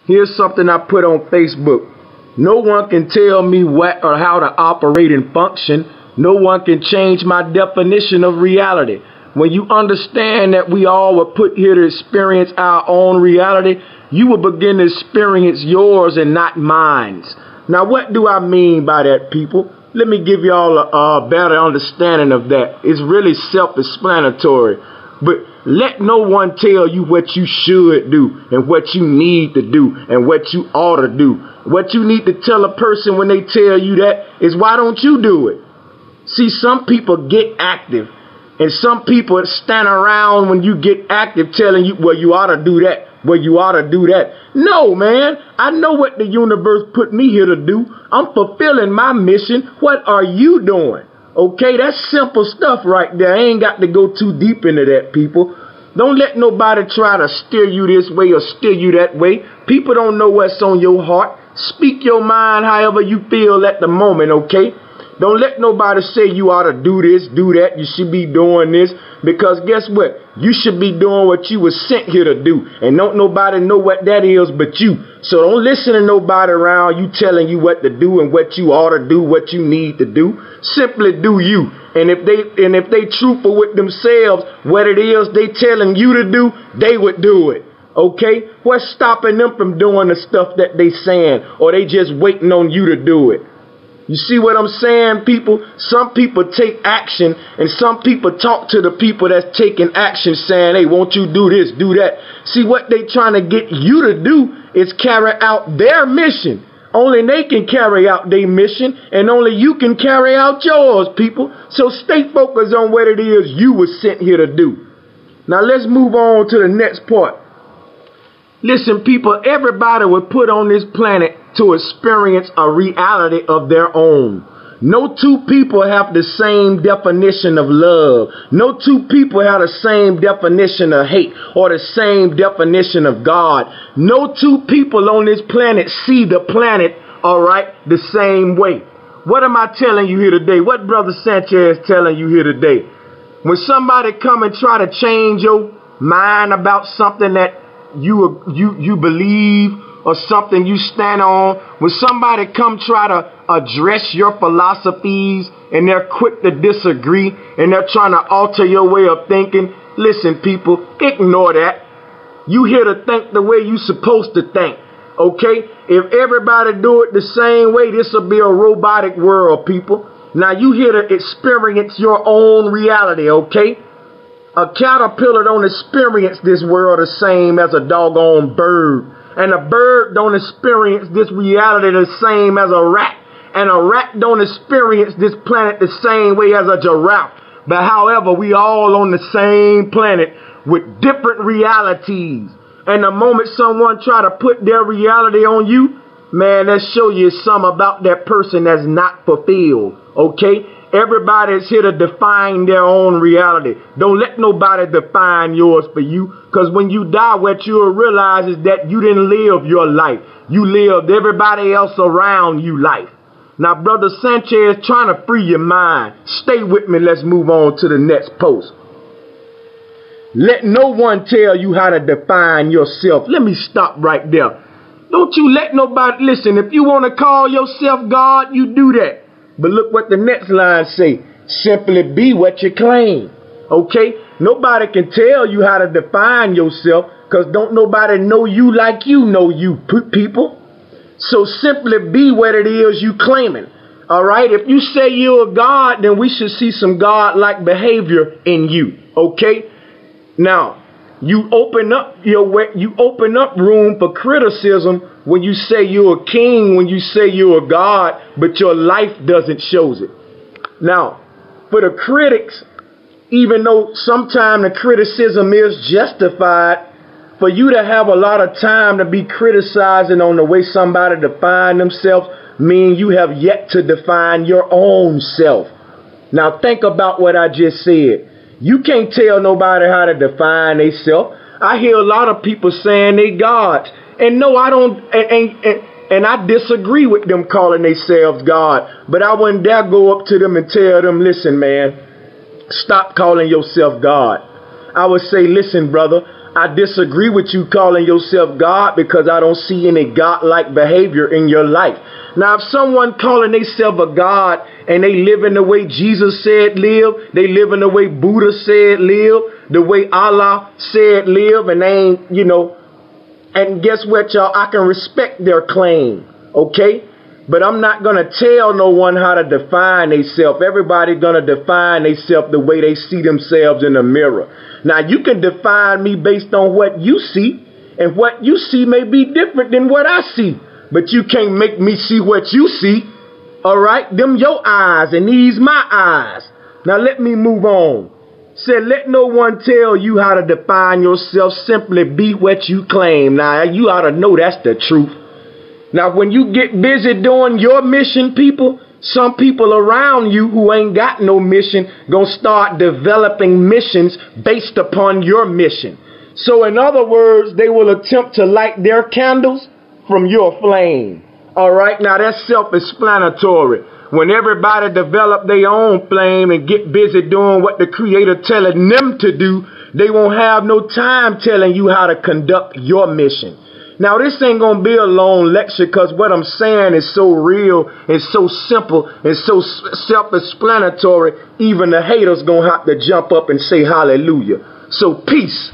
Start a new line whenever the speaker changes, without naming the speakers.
Here's something I put on Facebook. No one can tell me what or how to operate and function. No one can change my definition of reality. When you understand that we all were put here to experience our own reality, you will begin to experience yours and not mine. Now, what do I mean by that, people? Let me give y'all a better understanding of that. It's really self-explanatory. But let no one tell you what you should do and what you need to do and what you ought to do. What you need to tell a person when they tell you that is, why don't you do it? See, some people get active, and some people stand around when you get active telling you, well, you ought to do that. Well, you ought to do that. No, man. I know what the universe put me here to do. I'm fulfilling my mission. What are you doing? Okay, that's simple stuff right there. I ain't got to go too deep into that, people. Don't let nobody try to steer you this way or steer you that way. People don't know what's on your heart. Speak your mind however you feel at the moment, okay? Don't let nobody say you ought to do this, do that, you should be doing this. Because guess what? You should be doing what you were sent here to do. And don't nobody know what that is but you. So don't listen to nobody around you telling you what to do and what you ought to do, what you need to do. Simply do you. And if they truthful with themselves, what it is they telling you to do, they would do it. Okay? What's stopping them from doing the stuff that they saying? Or they just waiting on you to do it? You see what I'm saying, people? Some people take action, and some people talk to the people that's taking action saying, hey, won't you do this, do that? See, what they trying to get you to do is carry out their mission. Only they can carry out their mission, and only you can carry out yours, people. So stay focused on what it is you were sent here to do. Now let's move on to the next part. Listen, people, everybody was put on this planet to experience a reality of their own. No two people have the same definition of love. No two people have the same definition of hate or the same definition of God. No two people on this planet see the planet, all right, the same way. What am I telling you here today? What Brother Sanchez telling you here today? When somebody come and try to change your mind about something that you believe or something you stand on, when somebody come try to address your philosophies and they're quick to disagree and they're trying to alter your way of thinking, listen, people, ignore that. You here to think the way you supposed to think, okay? If everybody do it the same way, this will be a robotic world, people. Now you here to experience your own reality, okay? A caterpillar don't experience this world the same as a doggone bird. And a bird don't experience this reality the same as a rat. And a rat don't experience this planet the same way as a giraffe. But however, we all on the same planet with different realities. And the moment someone try to put their reality on you, man, that show you something about that person that's not fulfilled. Okay? Everybody's here to define their own reality. Don't let nobody define yours for you. Because when you die, what you'll realize is that you didn't live your life. You lived everybody else around you life. Now, Brother Sanchez, trying to free your mind. Stay with me. Let's move on to the next post. Let no one tell you how to define yourself. Let me stop right there. Don't you let nobody, listen, if you want to call yourself God, you do that. But look what the next line say. Simply be what you claim. Okay? Nobody can tell you how to define yourself because don't nobody know you like you know you, people. So simply be what it is you claiming. All right? If you say you're a God, then we should see some God-like behavior in you. Okay? Now, you open up room for criticism when you say you're a king, when you say you're a God, but your life doesn't show it. Now, for the critics, even though sometimes the criticism is justified, for you to have a lot of time to be criticizing on the way somebody define themselves mean you have yet to define your own self. Now think about what I just said. You can't tell nobody how to define themselves. I hear a lot of people saying they gods. And no, I don't, and I disagree with them calling themselves God. But I wouldn't dare go up to them and tell them, listen, man, stop calling yourself God. I would say, listen, brother, I disagree with you calling yourself God because I don't see any God-like behavior in your life. Now, if someone calling themselves a God and they live in the way Jesus said live, they live in the way Buddha said live, the way Allah said live, and they ain't, and guess what, y'all? I can respect their claim, okay? But I'm not going to tell no one how to define themselves. Everybody's going to define themselves the way they see themselves in the mirror. Now, you can define me based on what you see, and what you see may be different than what I see. But you can't make me see what you see. All right? Them your eyes, and these my eyes. Now, let me move on. Said, let no one tell you how to define yourself. Simply be what you claim. Now, you ought to know that's the truth. Now, when you get busy doing your mission, people, some people around you who ain't got no mission gonna start developing missions based upon your mission. So, in other words, they will attempt to light their candles from your flame. All right, now that's self-explanatory. When everybody develop their own flame and get busy doing what the Creator telling them to do, they won't have no time telling you how to conduct your mission. Now, this ain't going to be a long lecture because what I'm saying is so real and so simple and so self-explanatory, even the haters going to have to jump up and say hallelujah. So, peace.